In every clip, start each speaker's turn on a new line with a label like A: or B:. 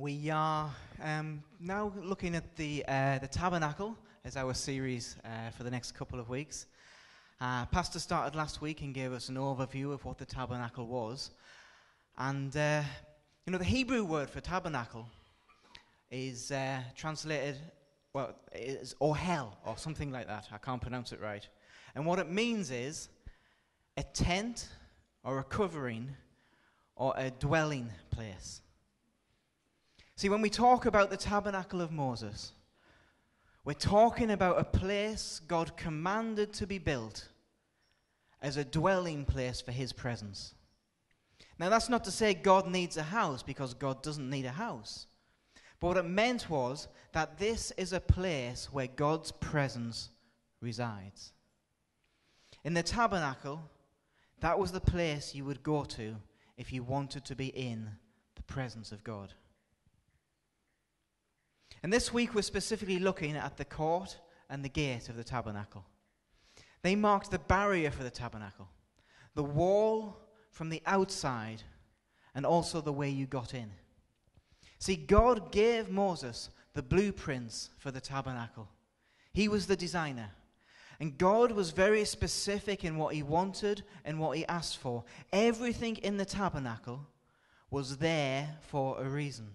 A: We are now looking at the Tabernacle as our series for the next couple of weeks. Pastor started last week and gave us an overview of what the Tabernacle was. And, the Hebrew word for tabernacle is translated, is ohel, or something like that. I can't pronounce it right. And what it means is a tent or a covering or a dwelling place. See, when we talk about the tabernacle of Moses, we're talking about a place God commanded to be built as a dwelling place for his presence. Now, that's not to say God needs a house, because God doesn't need a house. But what it meant was that this is a place where God's presence resides. In the tabernacle, that was the place you would go to if you wanted to be in the presence of God. And this week we're specifically looking at the court and the gate of the tabernacle. They marked the barrier for the tabernacle, the wall from the outside, and also the way you got in. See, God gave Moses the blueprints for the tabernacle. He was the designer. And God was very specific in what he wanted and what he asked for. Everything in the tabernacle was there for a reason.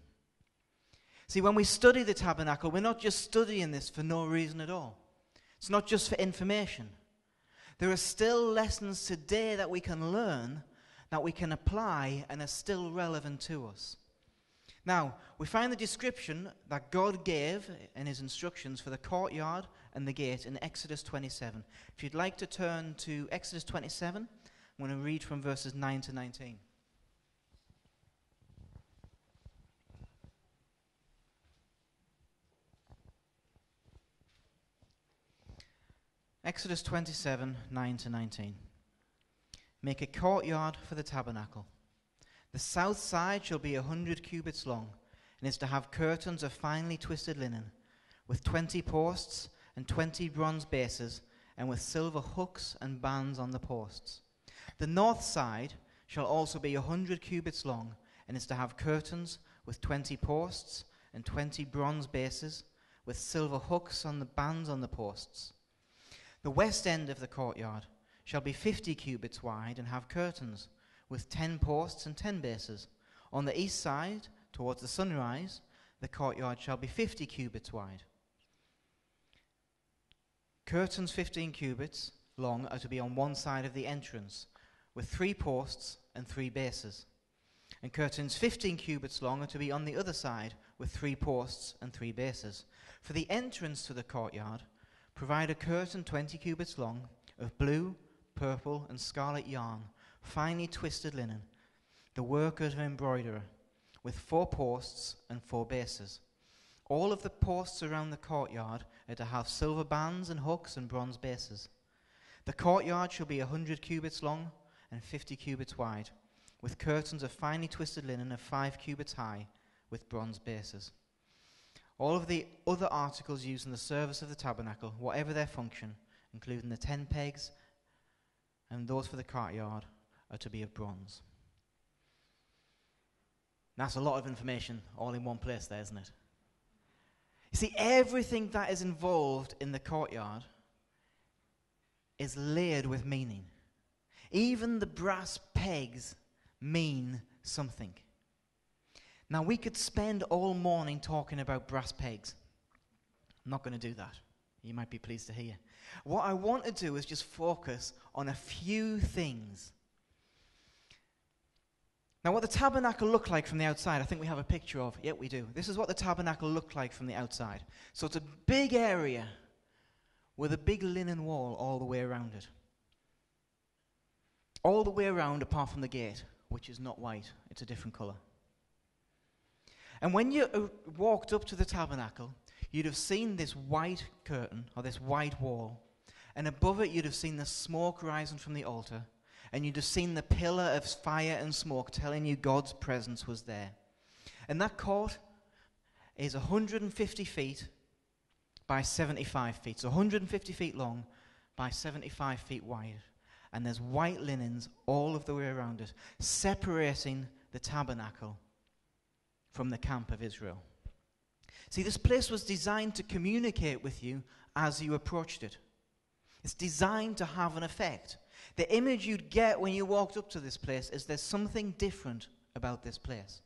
A: See, when we study the tabernacle, we're not just studying this for no reason at all. It's not just for information. There are still lessons today that we can learn, that we can apply, and are still relevant to us. Now, we find the description that God gave in his instructions for the courtyard and the gate in Exodus 27. If you'd like to turn to Exodus 27, I'm going to read from verses 9 to 19. Exodus 27, 9 to 19. Make a courtyard for the tabernacle. The south side shall be 100 cubits long, and is to have curtains of finely twisted linen, with 20 posts and 20 bronze bases, and with silver hooks and bands on the posts. The north side shall also be 100 cubits long, and is to have curtains with 20 posts and 20 bronze bases, with silver hooks on the bands on the posts. The west end of the courtyard shall be 50 cubits wide and have curtains, with 10 posts and 10 bases. On the east side, towards the sunrise, the courtyard shall be 50 cubits wide. Curtains 15 cubits long are to be on one side of the entrance, with 3 posts and 3 bases. And curtains 15 cubits long are to be on the other side, with 3 posts and 3 bases. For the entrance to the courtyard, provide a curtain 20 cubits long of blue, purple, and scarlet yarn, finely twisted linen, the work of an embroiderer, with 4 posts and 4 bases. All of the posts around the courtyard are to have silver bands and hooks and bronze bases. The courtyard shall be 100 cubits long and 50 cubits wide, with curtains of finely twisted linen of 5 cubits high, with bronze bases. All of the other articles used in the service of the tabernacle, whatever their function, including the 10 pegs and those for the courtyard, are to be of bronze. That's a lot of information all in one place there, isn't it? You see, everything that is involved in the courtyard is layered with meaning. Even the brass pegs mean something. Now, we could spend all morning talking about brass pegs. I'm not going to do that. You might be pleased to hear. What I want to do is just focus on a few things. Now, what the tabernacle looked like from the outside, I think we have a picture of. Yeah, we do. This is what the tabernacle looked like from the outside. So it's a big area with a big linen wall all the way around it. All the way around apart from the gate, which is not white. It's a different color. And when you walked up to the tabernacle, you'd have seen this white curtain, or this white wall, and above it you'd have seen the smoke rising from the altar, and you'd have seen the pillar of fire and smoke telling you God's presence was there. And that court is 150 feet by 75 feet, so 150 feet long by 75 feet wide. And there's white linens all of the way around it, separating the tabernacle from the camp of Israel. See, this place was designed to communicate with you as you approached it. It's designed to have an effect. The image you'd get when you walked up to this place is there's something different about this place.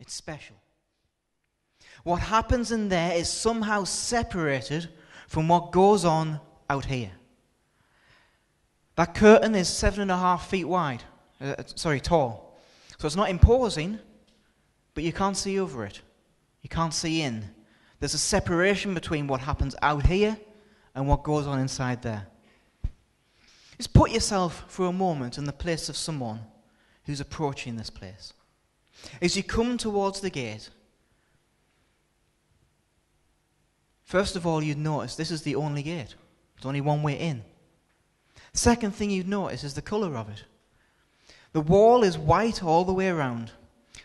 A: It's special. What happens in there is somehow separated from what goes on out here. That curtain is 7.5 feet tall. So it's not imposing, but you can't see over it. You can't see in. There's a separation between what happens out here and what goes on inside there. Just put yourself for a moment in the place of someone who's approaching this place. As you come towards the gate, first of all, you'd notice this is the only gate. There's only one way in. Second thing you'd notice is the colour of it. The wall is white all the way around.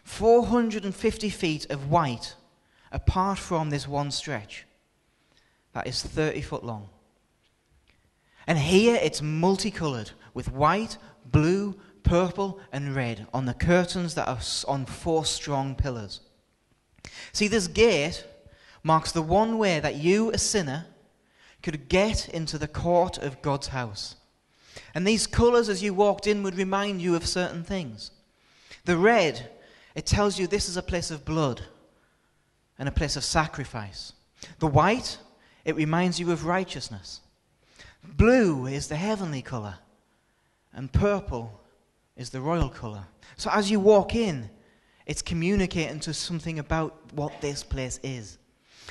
A: 450 feet of white apart from this one stretch. That is 30 foot long. And here it's multicoloured with white, blue, purple and red on the curtains that are on 4 strong pillars. See, this gate marks the one way that you, a sinner, could get into the court of God's house. And these colours as you walked in would remind you of certain things. The red, it tells you this is a place of blood and a place of sacrifice. The white, it reminds you of righteousness. Blue is the heavenly colour, and purple is the royal colour. So as you walk in, it's communicating to something about what this place is.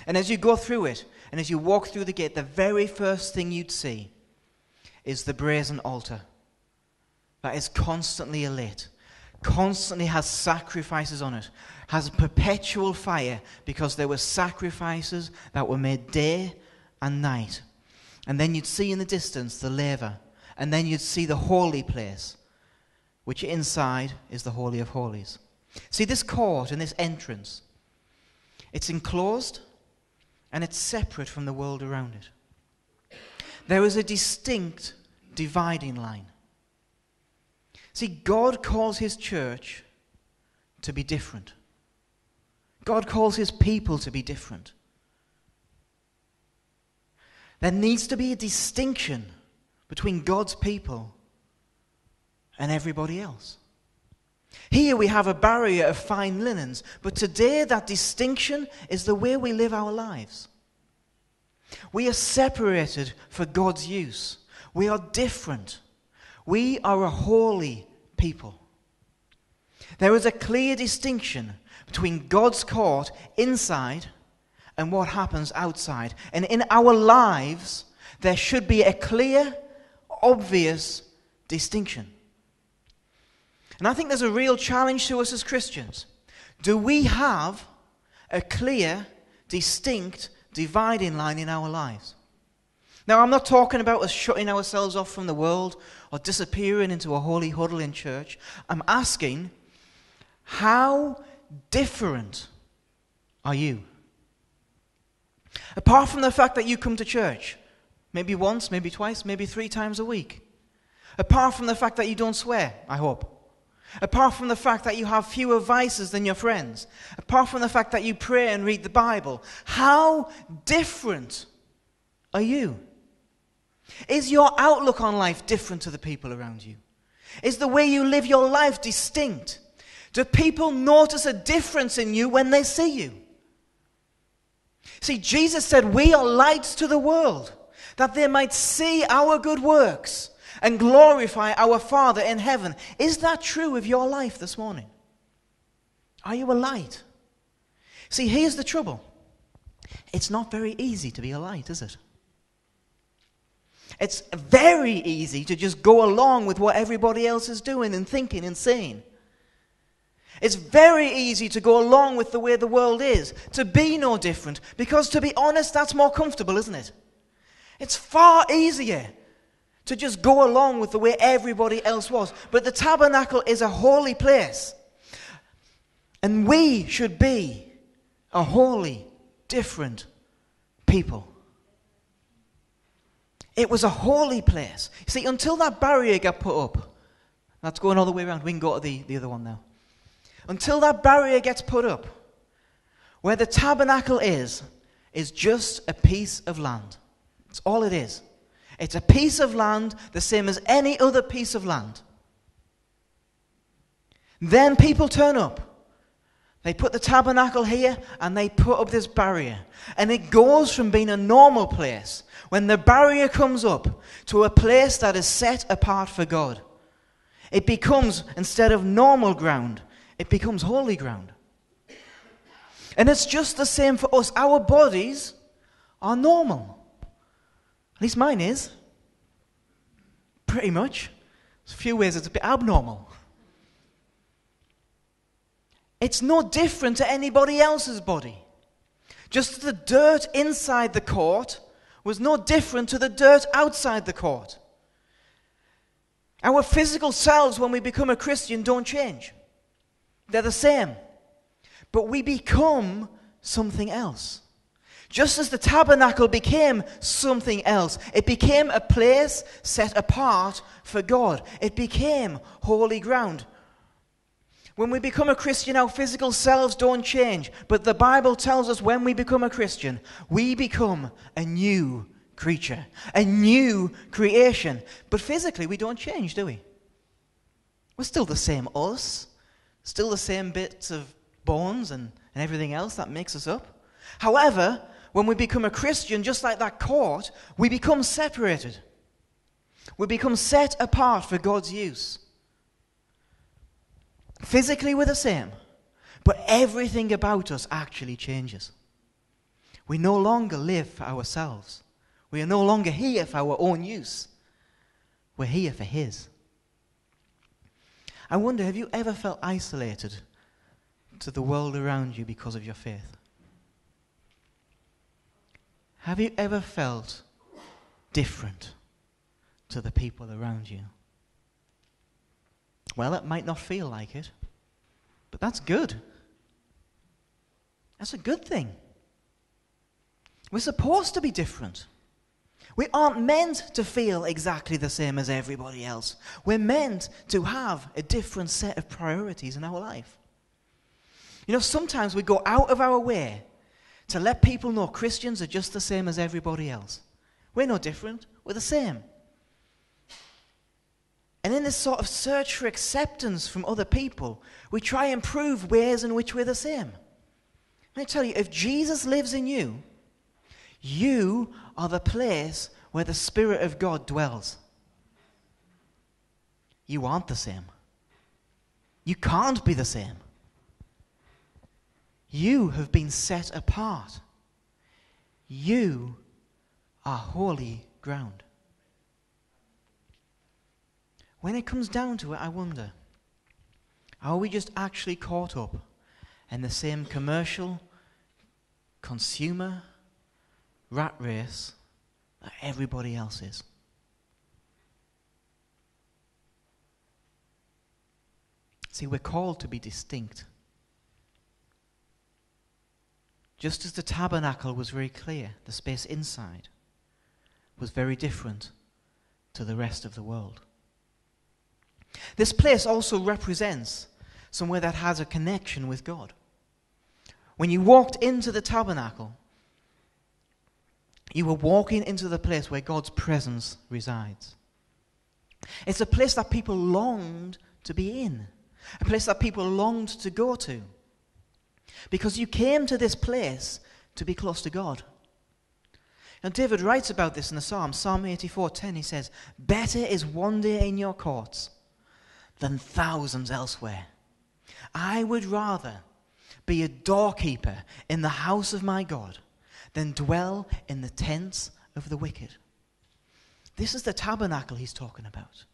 A: And as you go through it, and as you walk through the gate, the very first thing you'd see is the brazen altar that is constantly alit, constantly has sacrifices on it, has perpetual fire because there were sacrifices that were made day and night. And then you'd see in the distance the laver, and then you'd see the holy place, which inside is the Holy of Holies. See, this court and this entrance, it's enclosed and it's separate from the world around it. There is a distinct dividing line. See, God calls his church to be different. God calls his people to be different. There needs to be a distinction between God's people and everybody else. Here we have a barrier of fine linens, but today that distinction is the way we live our lives. We are separated for God's use. We are different. We are a holy people. There is a clear distinction between God's court inside and what happens outside. And in our lives, there should be a clear, obvious distinction. And I think there's a real challenge to us as Christians. Do we have a clear, distinct, dividing line in our lives? Now, I'm not talking about us shutting ourselves off from the world or disappearing into a holy huddle in church. I'm asking, how different are you? Apart from the fact that you come to church, maybe once, maybe twice, maybe 3 times a week. Apart from the fact that you don't swear, I hope. Apart from the fact that you have fewer vices than your friends. Apart from the fact that you pray and read the Bible. How different are you? Is your outlook on life different to the people around you? Is the way you live your life distinct? Do people notice a difference in you when they see you? See, Jesus said we are lights to the world, that they might see our good works and glorify our Father in heaven. Is that true of your life this morning? Are you a light? See, here's the trouble. It's not very easy to be a light, is it? It's very easy to just go along with what everybody else is doing and thinking and saying. It's very easy to go along with the way the world is, to be no different, because to be honest, that's more comfortable, isn't it? It's far easier to just go along with the way everybody else was. But the tabernacle is a holy place. And we should be a holy, different people. It was a holy place. You see, until that barrier got put up, that's going all the way around. We can go to the other one now. Until that barrier gets put up, Where the tabernacle is just a piece of land. That's all it is. It's a piece of land the same as any other piece of land. Then people turn up. They put the tabernacle here and they put up this barrier. And it goes from being a normal place, when the barrier comes up, to a place that is set apart for God. It becomes, instead of normal ground, it becomes holy ground. And it's just the same for us. Our bodies are normal. At least mine is. Pretty much. There's a few ways it's a bit abnormal. It's no different to anybody else's body. Just as the dirt inside the court was no different to the dirt outside the court. Our physical selves, when we become a Christian, don't change. They're the same. But we become something else. Just as the tabernacle became something else, it became a place set apart for God. It became holy ground. When we become a Christian, our physical selves don't change. But the Bible tells us when we become a Christian, we become a new creature, a new creation. But physically, we don't change, do we? We're still the same us, still the same bits of bones and everything else that makes us up. However, when we become a Christian, just like that court, we become separated. We become set apart for God's use. Physically, we're the same, but everything about us actually changes. We no longer live for ourselves. We are no longer here for our own use. We're here for His. I wonder, have you ever felt isolated to the world around you because of your faith? Have you ever felt different to the people around you? Well, it might not feel like it, but that's good. That's a good thing. We're supposed to be different. We aren't meant to feel exactly the same as everybody else. We're meant to have a different set of priorities in our life. You know, sometimes we go out of our way to let people know Christians are just the same as everybody else. We're no different. We're the same. And in this sort of search for acceptance from other people, we try and prove ways in which we're the same. Let me tell you, if Jesus lives in you, you are the place where the Spirit of God dwells. You aren't the same. You can't be the same. You have been set apart. You are holy ground. When it comes down to it, I wonder, are we just actually caught up in the same commercial, consumer, rat race that everybody else is? See, we're called to be distinct. Just as the tabernacle was very clear, the space inside was very different to the rest of the world. This place also represents somewhere that has a connection with God. When you walked into the tabernacle, you were walking into the place where God's presence resides. It's a place that people longed to be in, a place that people longed to go to, because you came to this place to be close to God. And David writes about this in the Psalm 84:10. He says, "Better is one day in your courts than thousands elsewhere. I would rather be a doorkeeper in the house of my God than dwell in the tents of the wicked." This is the tabernacle he's talking about.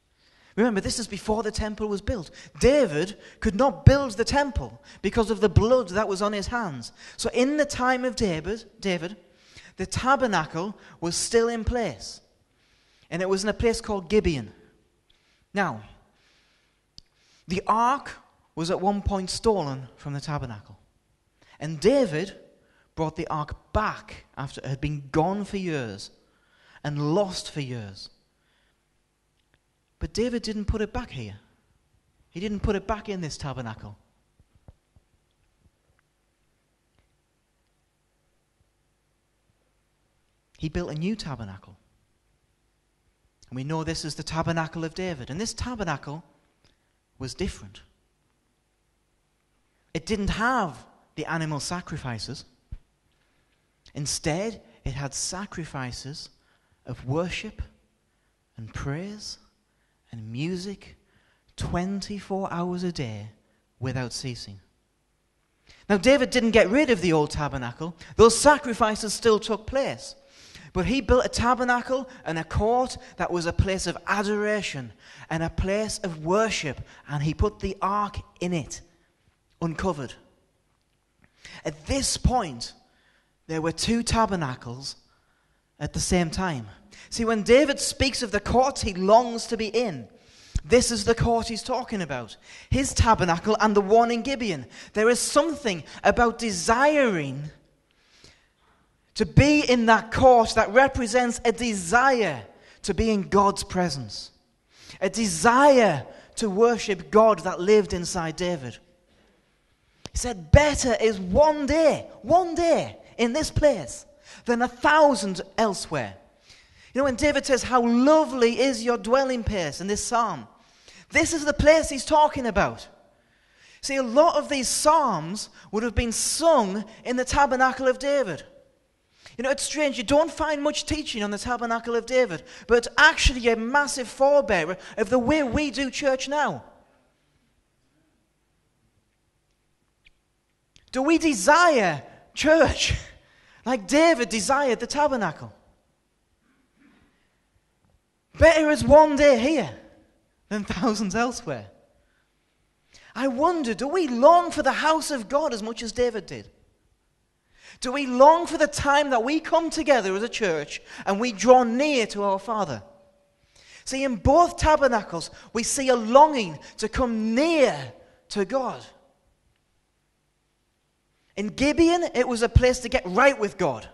A: Remember, this is before the temple was built. David could not build the temple because of the blood that was on his hands. So in the time of David, the tabernacle was still in place. And it was in a place called Gibeon. Now, the ark was at one point stolen from the tabernacle. And David brought the ark back after it had been gone for years and lost for years. But David didn't put it back here. He didn't put it back in this tabernacle. He built a new tabernacle. And we know this is the tabernacle of David. And this tabernacle was different. It didn't have the animal sacrifices. Instead, it had sacrifices of worship and praise and music 24 hours a day without ceasing. Now, David didn't get rid of the old tabernacle. Those sacrifices still took place. But he built a tabernacle and a court that was a place of adoration and a place of worship. And he put the ark in it, uncovered. At this point, there were two tabernacles at the same time. See, when David speaks of the court he longs to be in, this is the court he's talking about. His tabernacle and the one in Gibeon. There is something about desiring to be in that court that represents a desire to be in God's presence. A desire to worship God that lived inside David. He said, better is one day in this place than 1,000 elsewhere. You know, when David says, how lovely is your dwelling place in this psalm, this is the place he's talking about. See, a lot of these psalms would have been sung in the tabernacle of David. You know, it's strange, you don't find much teaching on the tabernacle of David, but it's actually a massive forebearer of the way we do church now. Do we desire church like David desired the tabernacle? Better is one day here than thousands elsewhere. I wonder, do we long for the house of God as much as David did? Do we long for the time that we come together as a church and we draw near to our Father? See, in both tabernacles, we see a longing to come near to God. In Gibeon, it was a place to get right with God.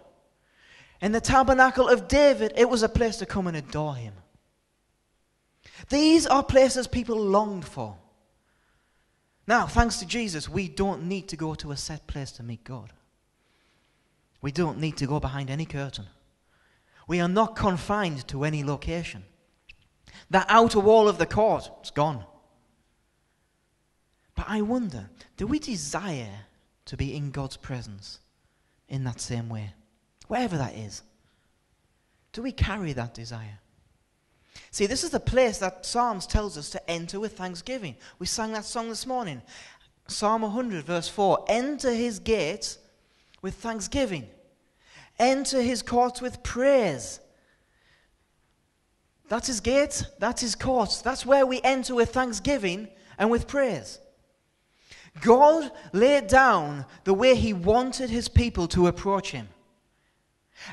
A: In the tabernacle of David, it was a place to come and adore him. These are places people longed for. Now, thanks to Jesus, we don't need to go to a set place to meet God. We don't need to go behind any curtain. We are not confined to any location. The outer wall of the court is gone. But I wonder, do we desire to be in God's presence in that same way? Wherever that is. Do we carry that desire? See, this is the place that Psalms tells us to enter with thanksgiving. We sang that song this morning. Psalm 100 verse 4. Enter his gates with thanksgiving. Enter his courts with praise. That's his gates. That's his courts. That's where we enter with thanksgiving and with praise. God laid down the way he wanted his people to approach him.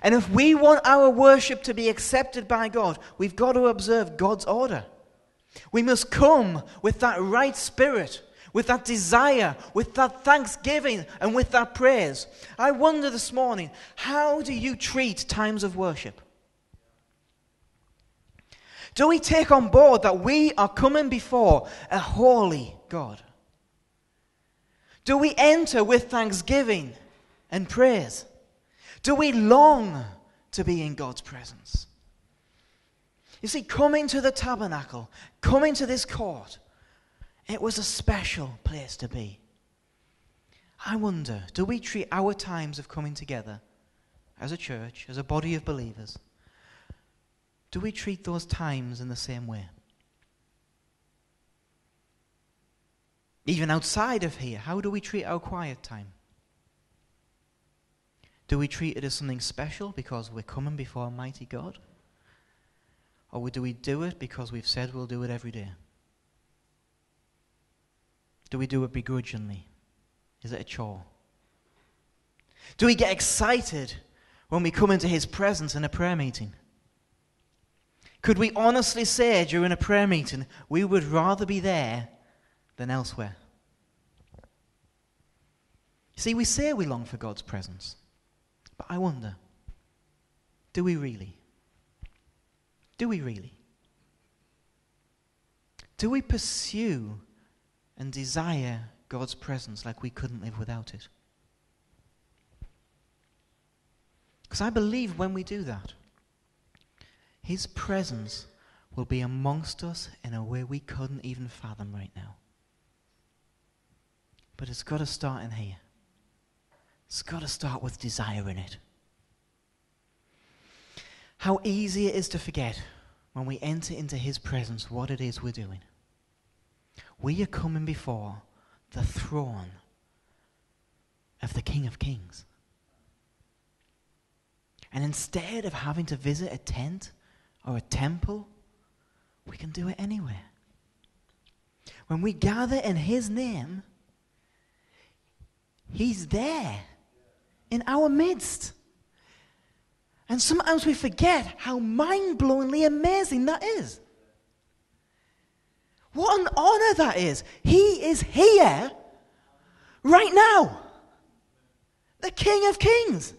A: And if we want our worship to be accepted by God, we've got to observe God's order. We must come with that right spirit, with that desire, with that thanksgiving, and with that praise. I wonder this morning, how do you treat times of worship? Do we take on board that we are coming before a holy God? Do we enter with thanksgiving and praise? Do we long to be in God's presence? You see, coming to the tabernacle, coming to this court, it was a special place to be. I wonder, do we treat our times of coming together as a church, as a body of believers, do we treat those times in the same way? Even outside of here, how do we treat our quiet time? Do we treat it as something special because we're coming before Almighty God? Or do we do it because we've said we'll do it every day? Do we do it begrudgingly? Is it a chore? Do we get excited when we come into his presence in a prayer meeting? Could we honestly say during a prayer meeting, we would rather be there than elsewhere? See, we say we long for God's presence. But I wonder, do we really? Do we really? Do we pursue and desire God's presence like we couldn't live without it? Because I believe when we do that, his presence will be amongst us in a way we couldn't even fathom right now. But it's got to start in here. It's got to start with desiring it. How easy it is to forget when we enter into his presence what it is we're doing. We are coming before the throne of the King of Kings. And instead of having to visit a tent or a temple, we can do it anywhere. When we gather in his name, he's there in our midst. And sometimes we forget how mind-blowingly amazing that is. What an honor that is. He is here right now. The King of Kings.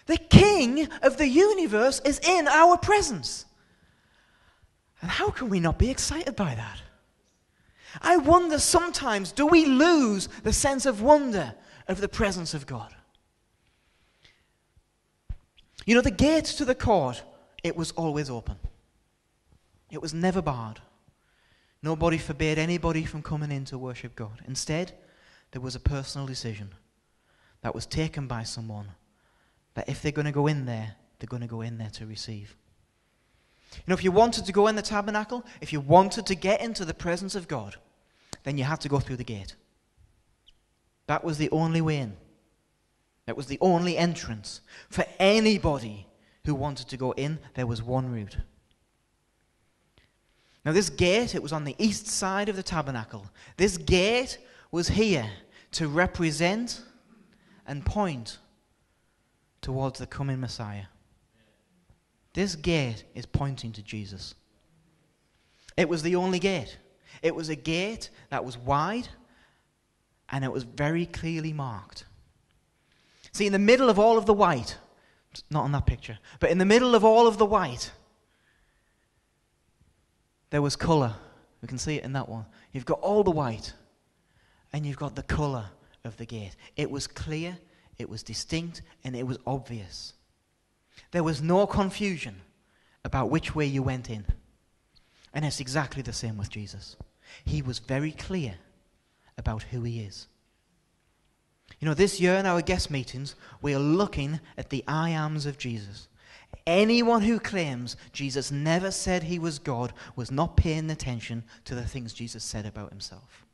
A: The King of the universe is in our presence. And how can we not be excited by that? I wonder sometimes, do we lose the sense of wonder of the presence of God? You know, the gate to the court, it was always open. It was never barred. Nobody forbade anybody from coming in to worship God. Instead, there was a personal decision that was taken by someone that if they're going to go in there, they're going to go in there to receive. You know, if you wanted to go in the tabernacle, if you wanted to get into the presence of God, then you had to go through the gate. That was the only way in. That was the only entrance. For anybody who wanted to go in, there was one route. Now this gate, it was on the east side of the tabernacle. This gate was here to represent and point towards the coming Messiah. This gate is pointing to Jesus. It was the only gate. It was a gate that was wide and it was very clearly marked. See, in the middle of all of the white, not on that picture, but in the middle of all of the white, there was colour. We can see it in that one. You've got all the white and you've got the colour of the gate. It was clear, it was distinct, and it was obvious. There was no confusion about which way you went in. And it's exactly the same with Jesus. He was very clear about who he is. You know, this year in our guest meetings, we are looking at the I ams of Jesus. Anyone who claims Jesus never said he was God was not paying attention to the things Jesus said about himself.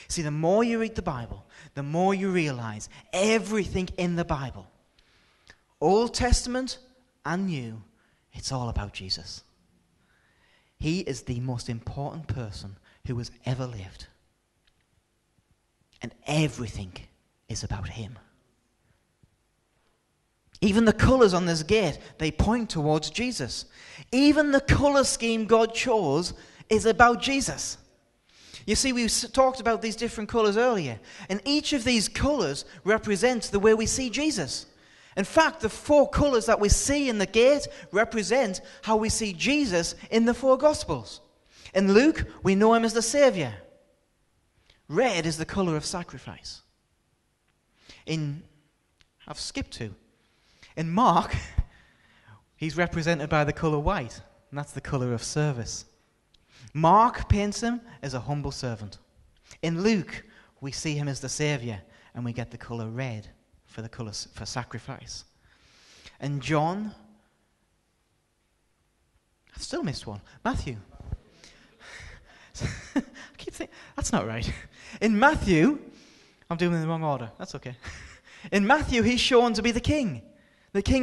A: See, the more you read the Bible, the more you realize everything in the Bible, Old Testament and New, it's all about Jesus. He is the most important person who has ever lived. And everything is about him. Even the colours on this gate, they point towards Jesus. Even the colour scheme God chose is about Jesus. You see, we talked about these different colours earlier, and each of these colours represents the way we see Jesus. In fact, the 4 colours that we see in the gate represent how we see Jesus in the 4 Gospels. In Luke, we know him as the Saviour. Red is the colour of sacrifice. I've skipped 2. In Mark, he's represented by the colour white, and that's the colour of service. Mark paints him as a humble servant. In Luke, we see him as the Saviour, and we get the colour red for the colour for sacrifice. And John, I've still missed one. Matthew. I keep thinking, that's not right. In Matthew, I'm doing it in the wrong order. That's okay. In Matthew, he's shown to be the king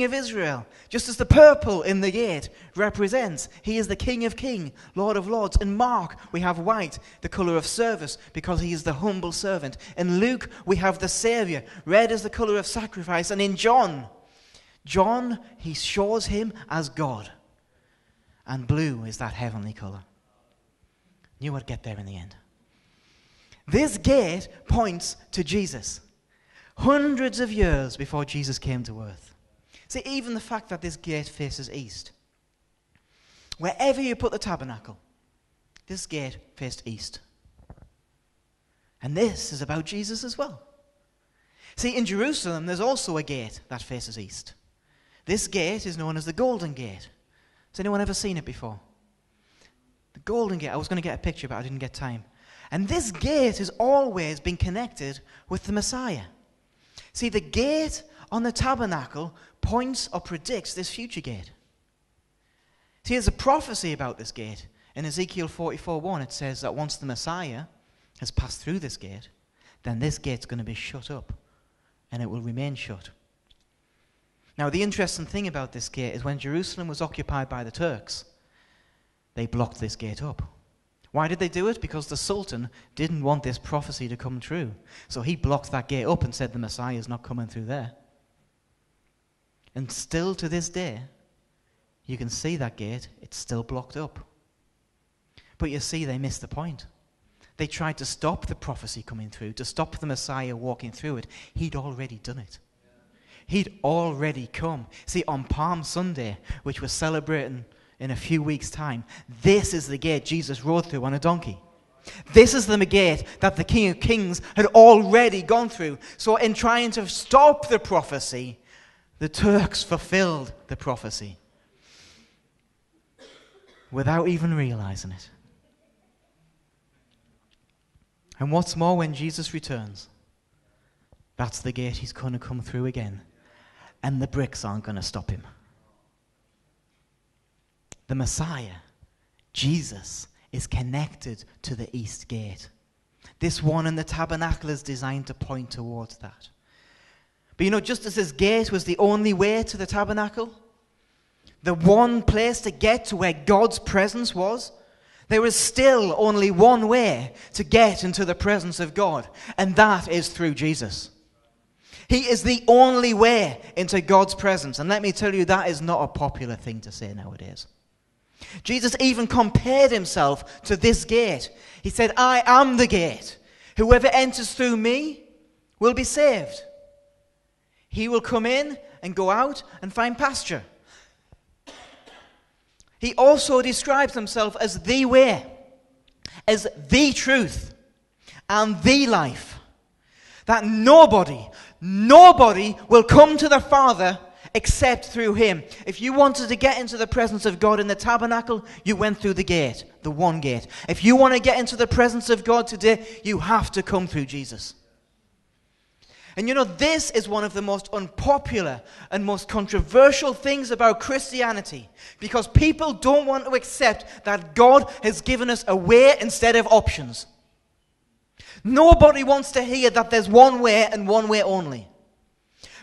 A: of Israel. Just as the purple in the gate represents, he is the King of Kings, Lord of Lords. In Mark, we have white, the colour of service, because he is the humble servant. In Luke, we have the Saviour. Red is the colour of sacrifice. And in John, he shows him as God. And blue is that heavenly colour. Knew I'd get there in the end. This gate points to Jesus. Hundreds of years before Jesus came to earth. See, even the fact that this gate faces east. Wherever you put the tabernacle, this gate faced east. And this is about Jesus as well. See, in Jerusalem, there's also a gate that faces east. This gate is known as the Golden Gate. Has anyone ever seen it before? The Golden Gate. I was going to get a picture, but I didn't get time. And this gate has always been connected with the Messiah. See, the gate on the tabernacle points or predicts this future gate. See, there's a prophecy about this gate. In Ezekiel 44:1, it says that once the Messiah has passed through this gate, then this gate's going to be shut up, and it will remain shut. Now, the interesting thing about this gate is when Jerusalem was occupied by the Turks, they blocked this gate up. Why did they do it? Because the Sultan didn't want this prophecy to come true. So he blocked that gate up and said the Messiah is not coming through there. And still to this day, you can see that gate, it's still blocked up. But you see, they missed the point. They tried to stop the prophecy coming through, to stop the Messiah walking through it. He'd already done it. He'd already come. See, on Palm Sunday, which we're celebrating in a few weeks' time, this is the gate Jesus rode through on a donkey. This is the gate that the King of Kings had already gone through. So in trying to stop the prophecy, the Turks fulfilled the prophecy without even realizing it. And what's more, when Jesus returns, that's the gate he's going to come through again. And the bricks aren't going to stop him. The Messiah, Jesus, is connected to the east gate. This one in the tabernacle is designed to point towards that. But you know, just as this gate was the only way to the tabernacle, the one place to get to where God's presence was, there is still only one way to get into the presence of God, and that is through Jesus. He is the only way into God's presence, and let me tell you, that is not a popular thing to say nowadays. Jesus even compared himself to this gate. He said, I am the gate. Whoever enters through me will be saved. He will come in and go out and find pasture. He also describes himself as the way, as the truth, and the life. That nobody will come to the Father except through him. If you wanted to get into the presence of God in the tabernacle, you went through the gate, the one gate. If you want to get into the presence of God today, you have to come through Jesus. And you know, this is one of the most unpopular and most controversial things about Christianity, because people don't want to accept that God has given us a way instead of options. Nobody wants to hear that there's one way and one way only.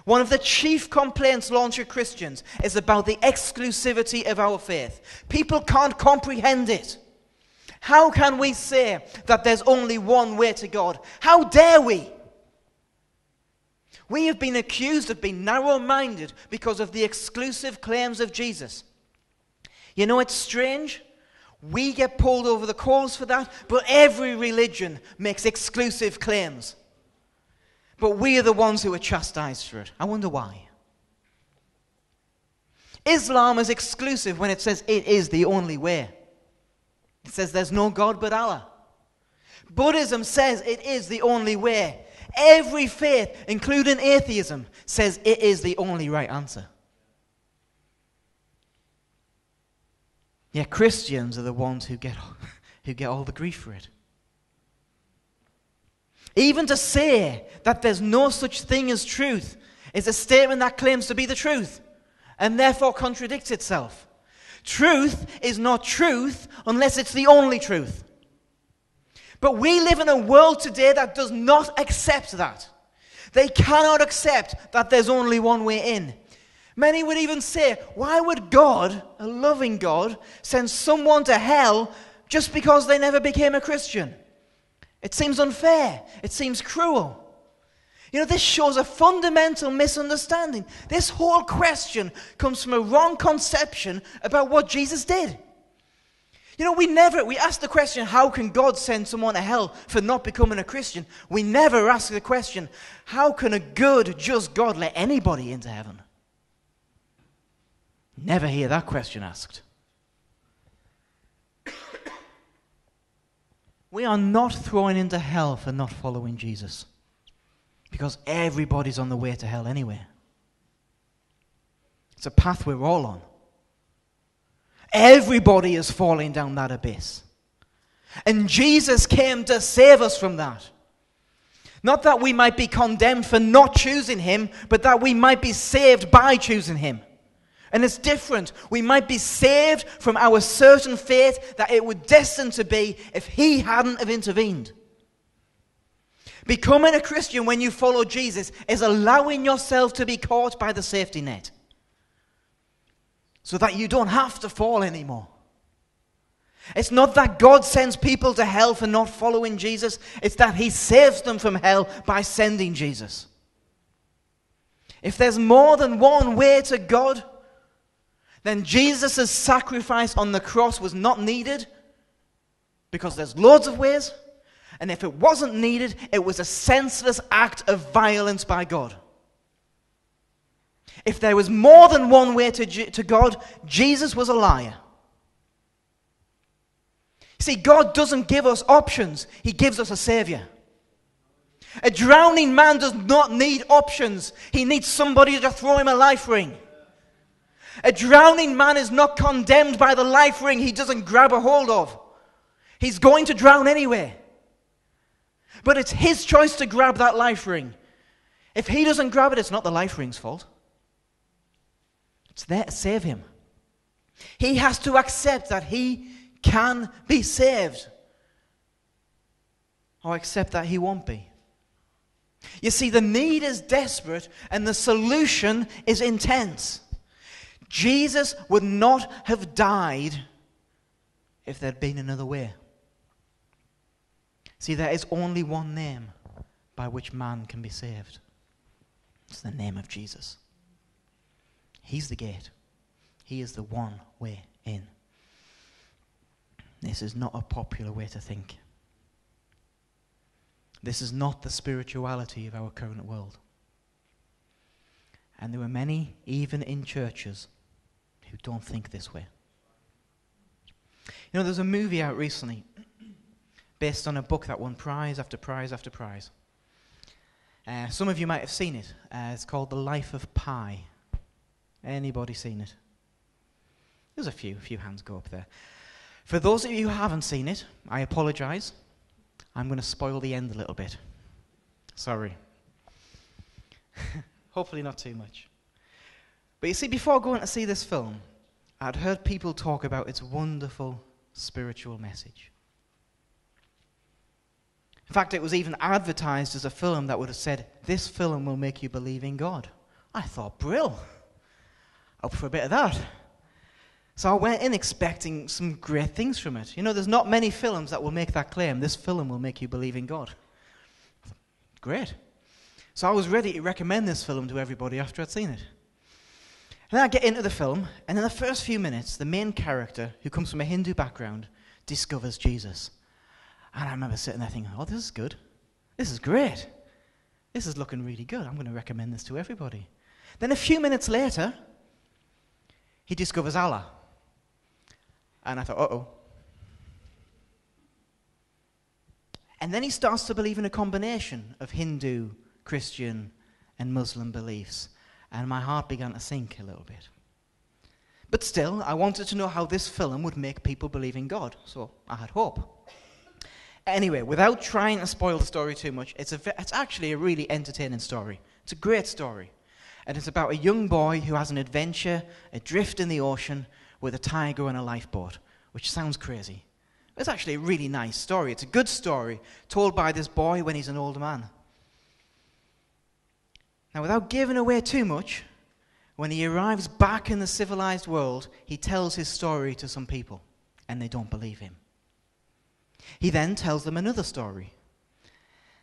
A: One of the chief complaints launched at Christians is about the exclusivity of our faith. People can't comprehend it. How can we say that there's only one way to God? How dare we? We have been accused of being narrow-minded because of the exclusive claims of Jesus. You know, it's strange. We get pulled over the coals for that, but every religion makes exclusive claims. But we are the ones who are chastised for it. I wonder why. Islam is exclusive when it says it is the only way. It says there's no God but Allah. Buddhism says it is the only way. Every faith, including atheism, says it is the only right answer. Yet Christians are the ones who get all the grief for it. Even to say that there's no such thing as truth is a statement that claims to be the truth and therefore contradicts itself. Truth is not truth unless it's the only truth. But we live in a world today that does not accept that. They cannot accept that there's only one way in. Many would even say, why would God, a loving God, send someone to hell just because they never became a Christian? It seems unfair. It seems cruel. You know, this shows a fundamental misunderstanding. This whole question comes from a wrong conception about what Jesus did. You know, we ask the question, how can God send someone to hell for not becoming a Christian? We never ask the question, how can a good, just God let anybody into heaven? Never hear that question asked. We are not thrown into hell for not following Jesus. Because everybody's on the way to hell anyway. It's a path we're all on. Everybody is falling down that abyss. And Jesus came to save us from that. Not that we might be condemned for not choosing him, but that we might be saved by choosing him. And it's different. We might be saved from our certain fate that it was destined to be if he hadn't have intervened. Becoming a Christian when you follow Jesus is allowing yourself to be caught by the safety net, so that you don't have to fall anymore. It's not that God sends people to hell for not following Jesus. It's that he saves them from hell by sending Jesus. If there's more than one way to God, then Jesus' sacrifice on the cross was not needed, because there's loads of ways. And if it wasn't needed, it was a senseless act of violence by God. If there was more than one way to God, Jesus was a liar. See, God doesn't give us options. He gives us a Savior. A drowning man does not need options. He needs somebody to throw him a life ring. A drowning man is not condemned by the life ring he doesn't grab a hold of. He's going to drown anyway. But it's his choice to grab that life ring. If he doesn't grab it, it's not the life ring's fault. It's there to save him. He has to accept that he can be saved, or accept that he won't be. You see, the need is desperate and the solution is intense. Jesus would not have died if there'd been another way. See, there is only one name by which man can be saved. It's the name of Jesus. He's the gate. He is the one way in. This is not a popular way to think. This is not the spirituality of our current world. And there are many, even in churches, who don't think this way. You know, there's a movie out recently based on a book that won prize after prize after prize. Some of you might have seen it. It's called The Life of Pi. Anybody seen it? There's a few hands go up there. For those of you who haven't seen it, I apologize. I'm going to spoil the end a little bit. Sorry. Hopefully not too much. But you see, before going to see this film, I'd heard people talk about its wonderful spiritual message. In fact, it was even advertised as a film that would have said, "This film will make you believe in God." I thought, brill. Up for a bit of that. So I went in expecting some great things from it. You know, there's not many films that will make that claim. This film will make you believe in God. Great. So I was ready to recommend this film to everybody after I'd seen it. And then I get into the film, and in the first few minutes, the main character, who comes from a Hindu background, discovers Jesus. And I remember sitting there thinking, oh, this is good. This is great. This is looking really good. I'm going to recommend this to everybody. Then a few minutes later, he discovers Allah. And I thought, uh-oh. And then he starts to believe in a combination of Hindu, Christian, and Muslim beliefs. And my heart began to sink a little bit. But still, I wanted to know how this film would make people believe in God. So I had hope. Anyway, without trying to spoil the story too much, it's actually a really entertaining story. It's a great story. And it's about a young boy who has an adventure adrift in the ocean with a tiger and a lifeboat, which sounds crazy. It's actually a really nice story. It's a good story told by this boy when he's an older man. Now, without giving away too much, when he arrives back in the civilized world, he tells his story to some people, and they don't believe him. He then tells them another story.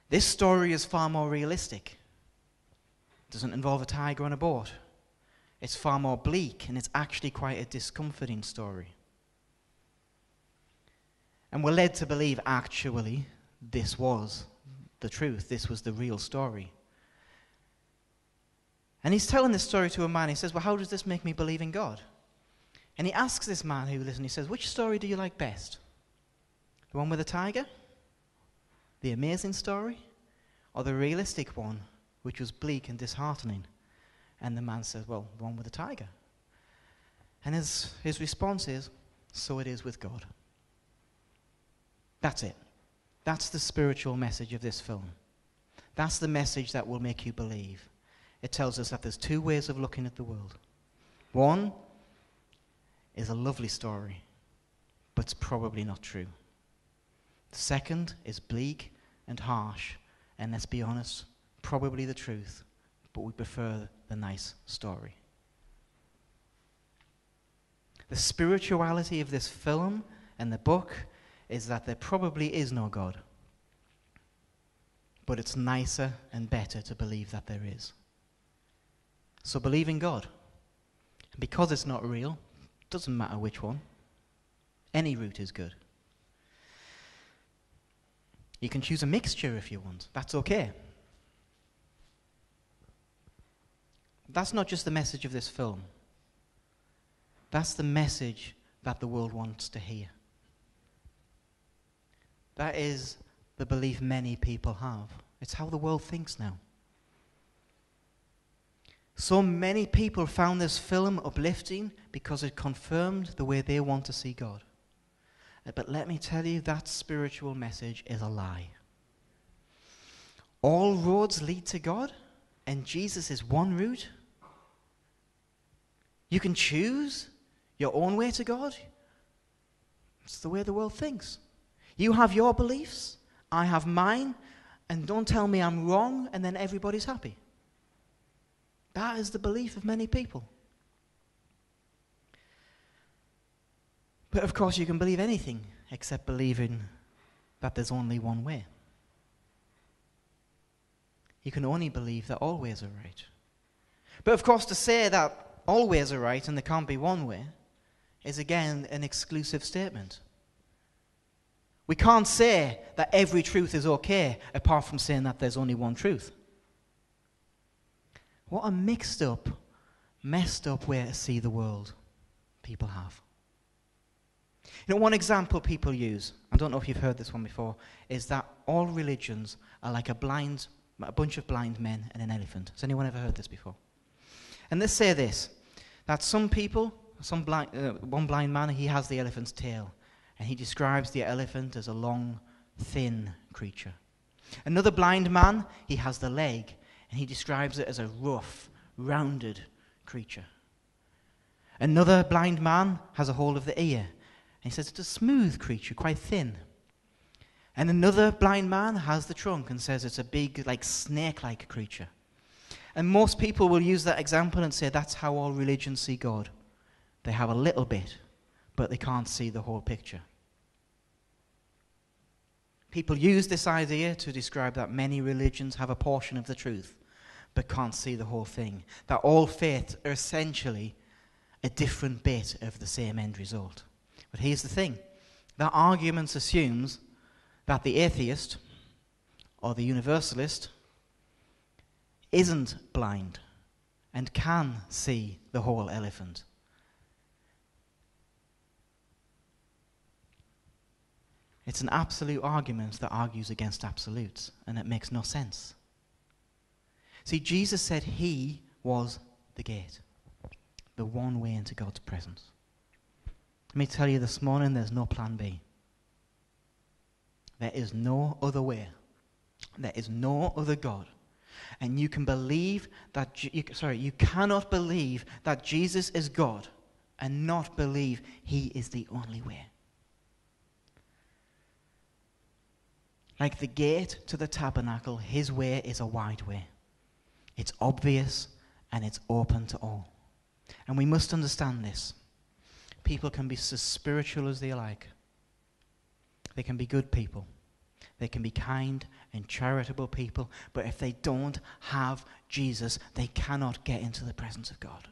A: This story is far more realistic. It doesn't involve a tiger on a boat. It's far more bleak, and it's actually quite a discomforting story. And we're led to believe, actually, this was the truth. This was the real story. And he's telling this story to a man. He says, well, how does this make me believe in God? And he asks this man who listened, he says, which story do you like best? The one with the tiger? The amazing story? Or the realistic one which was bleak and disheartening. And the man says, well, the one with the tiger. And his response is, so it is with God. That's it. That's the spiritual message of this film. That's the message that will make you believe. It tells us that there's two ways of looking at the world. One is a lovely story, but it's probably not true. The second is bleak and harsh, and let's be honest, probably the truth, but we prefer the nice story. The spirituality of this film and the book is that there probably is no God, but it's nicer and better to believe that there is. So believe in God. Because it's not real, doesn't matter which one. Any route is good. You can choose a mixture if you want. That's okay. That's not just the message of this film. That's the message that the world wants to hear. That is the belief many people have. It's how the world thinks now. So many people found this film uplifting because it confirmed the way they want to see God. But let me tell you, that spiritual message is a lie. All roads lead to God, and Jesus is one route. You can choose your own way to God. It's the way the world thinks. You have your beliefs, I have mine, and don't tell me I'm wrong, and then everybody's happy. That is the belief of many people. But of course, you can believe anything except believing that there's only one way. You can only believe that all ways are right. But of course, to say that all ways are right and there can't be one way is again an exclusive statement. We can't say that every truth is okay apart from saying that there's only one truth. What a mixed up, messed up way to see the world people have. You know, one example people use, I don't know if you've heard this one before, is that all religions are like a bunch of blind men and an elephant. Has anyone ever heard this before? And they say this, that some people, one blind man, he has the elephant's tail, and he describes the elephant as a long, thin creature. Another blind man, he has the leg, and he describes it as a rough, rounded creature. Another blind man has a hold of the ear, and he says it's a smooth creature, quite thin. And another blind man has the trunk and says it's a big, like snake-like creature. And most people will use that example and say that's how all religions see God. They have a little bit, but they can't see the whole picture. People use this idea to describe that many religions have a portion of the truth, but can't see the whole thing. That all faiths are essentially a different bit of the same end result. But here's the thing. That argument assumes that the atheist or the universalist isn't blind and can see the whole elephant. It's an absolute argument that argues against absolutes, and it makes no sense. See, Jesus said he was the gate, the one way into God's presence. Let me tell you this morning, there's no plan B. There is no other way. There is no other God. And you can believe that, you cannot believe that Jesus is God and not believe he is the only way. Like the gate to the tabernacle, his way is a wide way. It's obvious and it's open to all. And we must understand this. People can be as spiritual as they like. They can be good people. They can be kind and charitable people. But if they don't have Jesus, they cannot get into the presence of God.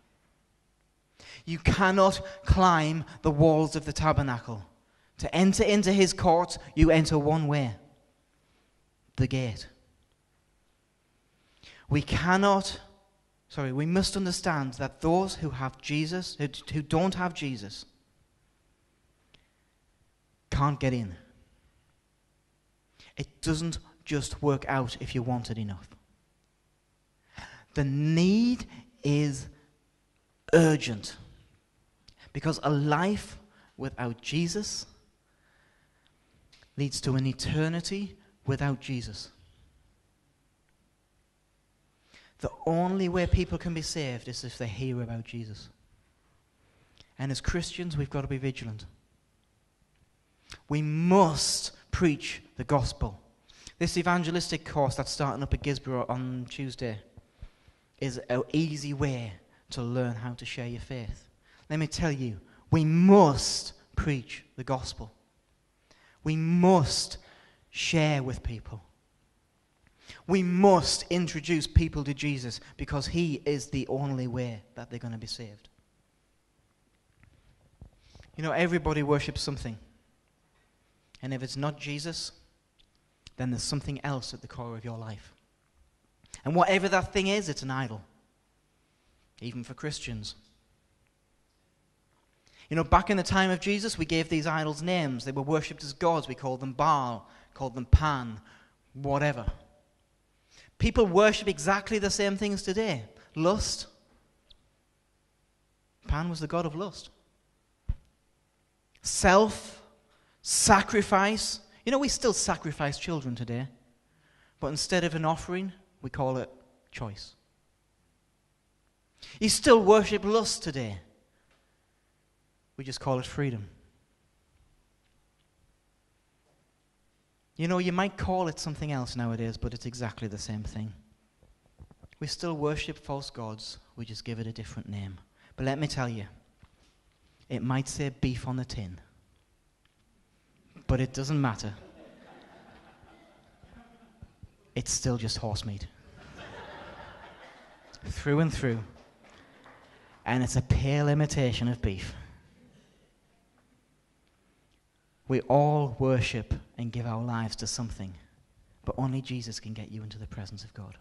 A: You cannot climb the walls of the tabernacle. To enter into his courts, you enter one way. The gate. We must understand that those who have Jesus, who don't have Jesus, can't get in. It doesn't just work out if you want it enough. The need is urgent. Because a life without Jesus leads to an eternity without Jesus. The only way people can be saved is if they hear about Jesus. And as Christians, we've got to be vigilant. We must preach the gospel. This evangelistic course that's starting up at Gisborough on Tuesday is an easy way to learn how to share your faith. Let me tell you, we must preach the gospel. We must share with people. We must introduce people to Jesus because he is the only way that they're going to be saved. You know, everybody worships something. And if it's not Jesus, then there's something else at the core of your life. And whatever that thing is, it's an idol. Even for Christians. You know, back in the time of Jesus, we gave these idols names. They were worshipped as gods. We called them Baal, called them Pan, whatever. People worship exactly the same things today. Lust. Pan was the god of lust. Self, sacrifice. You know, we still sacrifice children today. But instead of an offering, we call it choice. You still worship lust today. We just call it freedom. You know, you might call it something else nowadays, but it's exactly the same thing. We still worship false gods. We just give it a different name. But let me tell you, it might say beef on the tin. But it doesn't matter. It's still just horse meat. Through and through. And it's a pale imitation of beef. We all worship and give our lives to something, but only Jesus can get you into the presence of God.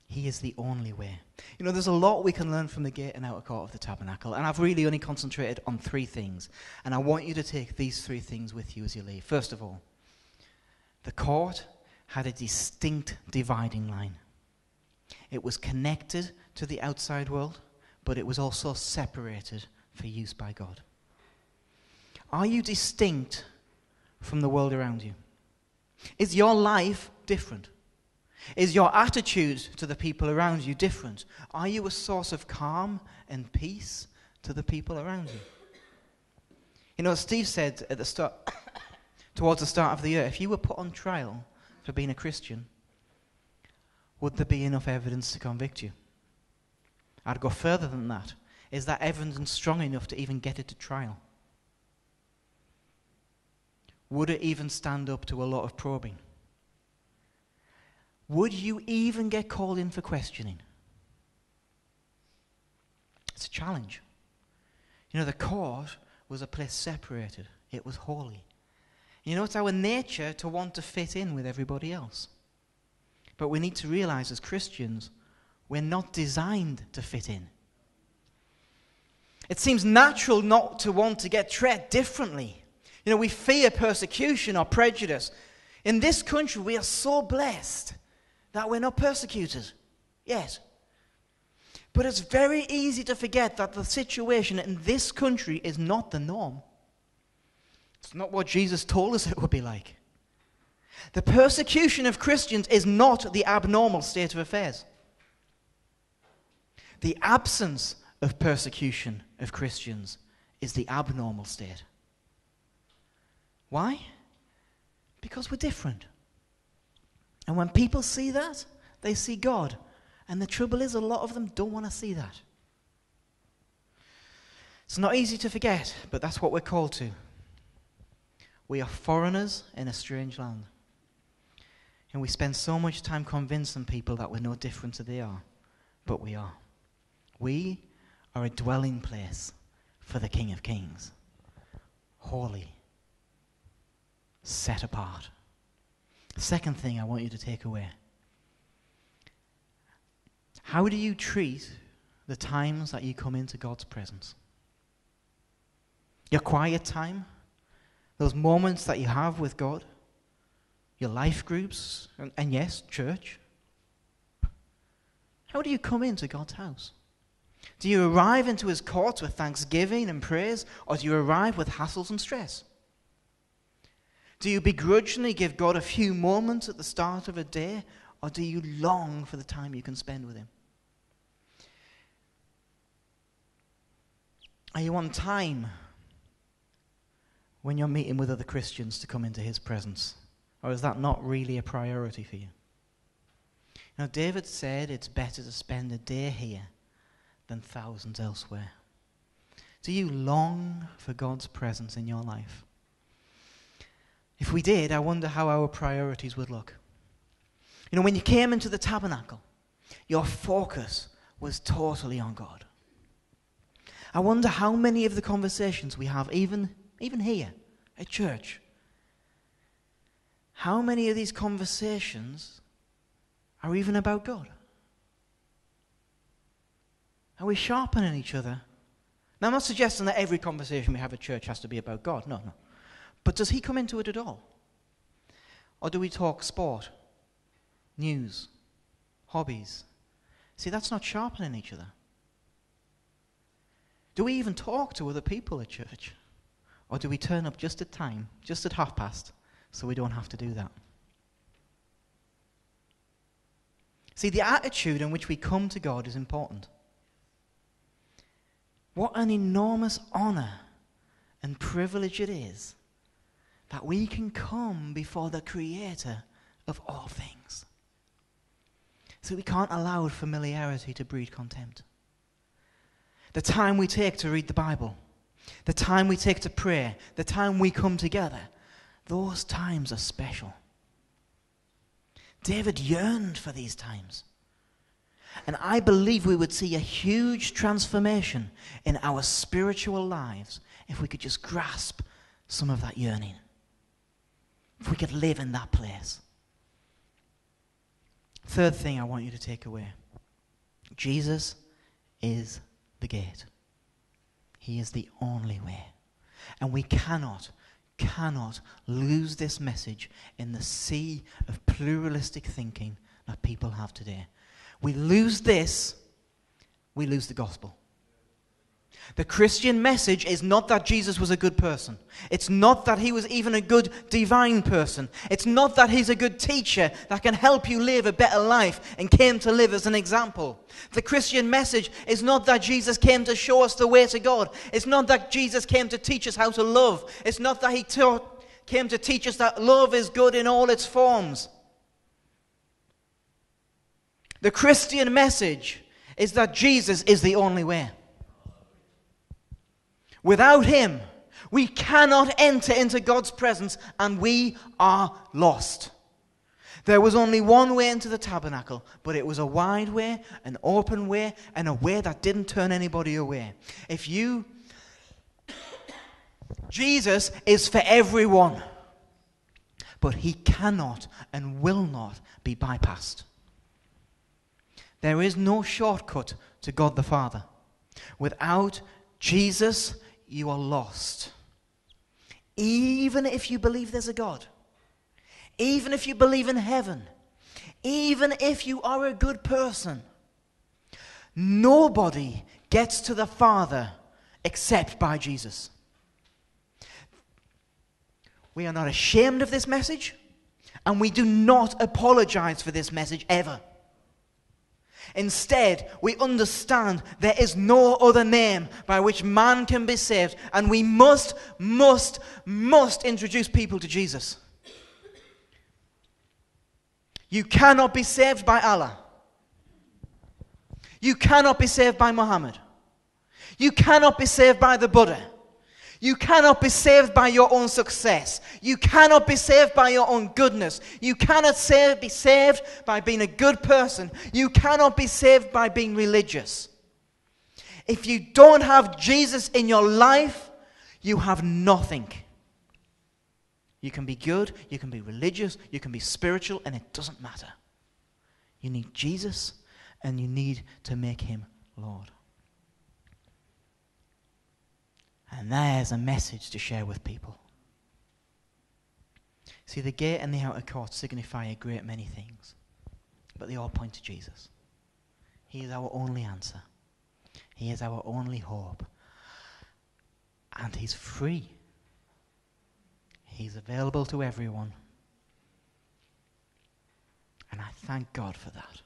A: He is the only way. You know, there's a lot we can learn from the gate and outer court of the tabernacle, and I've really only concentrated on 3 things, and I want you to take these 3 things with you as you leave. First of all, the court had a distinct dividing line. It was connected to the outside world, but it was also separated for use by God. Are you distinct from the world around you? Is your life different? Is your attitude to the people around you different? Are you a source of calm and peace to the people around you? You know, Steve said at the start, towards the start of the year, if you were put on trial for being a Christian, would there be enough evidence to convict you? I'd go further than that. Is that evidence strong enough to even get it to trial? Would it even stand up to a lot of probing? Would you even get called in for questioning? It's a challenge. You know, the court was a place separated. It was holy. You know, it's our nature to want to fit in with everybody else. But we need to realize as Christians, we're not designed to fit in. It seems natural not to want to get treated differently. You know, we fear persecution or prejudice. In this country, we are so blessed that we're not persecuted yet. But it's very easy to forget that the situation in this country is not the norm. It's not what Jesus told us it would be like. The persecution of Christians is not the abnormal state of affairs. The absence of persecution of Christians is the abnormal state. Why? Because we're different. And when people see that, they see God. And the trouble is, a lot of them don't want to see that. It's not easy to forget, but that's what we're called to. We are foreigners in a strange land. And we spend so much time convincing people that we're no different than they are. But we are. We are a dwelling place for the King of Kings. Holy. Set apart. Second thing I want you to take away. How do you treat the times that you come into God's presence? Your quiet time, those moments that you have with God, your life groups, and yes, church. How do you come into God's house? Do you arrive into his courts with thanksgiving and praise, or do you arrive with hassles and stress? Do you begrudgingly give God a few moments at the start of a day, or do you long for the time you can spend with him? Are you on time when you're meeting with other Christians to come into his presence? Or is that not really a priority for you? Now, David said it's better to spend a day here than thousands elsewhere. Do you long for God's presence in your life? If we did, I wonder how our priorities would look. You know, when you came into the tabernacle, your focus was totally on God. I wonder how many of the conversations we have, even here at church, how many of these conversations are even about God? Are we sharpening each other? Now, I'm not suggesting that every conversation we have at church has to be about God. No. But does he come into it at all? Or do we talk sport, news, hobbies? See, that's not sharpening each other. Do we even talk to other people at church? Or do we turn up just at time, just at past, so we don't have to do that? See, the attitude in which we come to God is important. What an enormous honor and privilege it is that we can come before the Creator of all things. So we can't allow familiarity to breed contempt. The time we take to read the Bible, the time we take to pray, the time we come together, those times are special. David yearned for these times. And I believe we would see a huge transformation in our spiritual lives if we could just grasp some of that yearning. If we could live in that place. Third thing I want you to take away. Jesus is the gate. He is the only way. And we cannot lose this message in the sea of pluralistic thinking that people have today. We lose this, we lose the gospel. The Christian message is not that Jesus was a good person. It's not that he was even a good divine person. It's not that he's a good teacher that can help you live a better life and came to live as an example. The Christian message is not that Jesus came to show us the way to God. It's not that Jesus came to teach us how to love. It's not that he came to teach us that love is good in all its forms. The Christian message is that Jesus is the only way. Without him, we cannot enter into God's presence and we are lost. There was only one way into the tabernacle, but it was a wide way, an open way, and a way that didn't turn anybody away. Jesus is for everyone, but he cannot and will not be bypassed. There is no shortcut to God the Father. Without Jesus, you are lost. Even if you believe there's a God, even if you believe in heaven, even if you are a good person, nobody gets to the Father except by Jesus. We are not ashamed of this message, and we do not apologize for this message ever. Instead, we understand there is no other name by which man can be saved, and we must introduce people to Jesus. You cannot be saved by Allah. You cannot be saved by Muhammad. You cannot be saved by the Buddha. You cannot be saved by your own success. You cannot be saved by your own goodness. You cannot be saved by being a good person. You cannot be saved by being religious. If you don't have Jesus in your life, you have nothing. You can be good, you can be religious, you can be spiritual, and it doesn't matter. You need Jesus, and you need to make him Lord. And there's a message to share with people. See, the gate and the outer court signify a great many things, but they all point to Jesus. He is our only answer. He is our only hope. And he's free. He's available to everyone. And I thank God for that.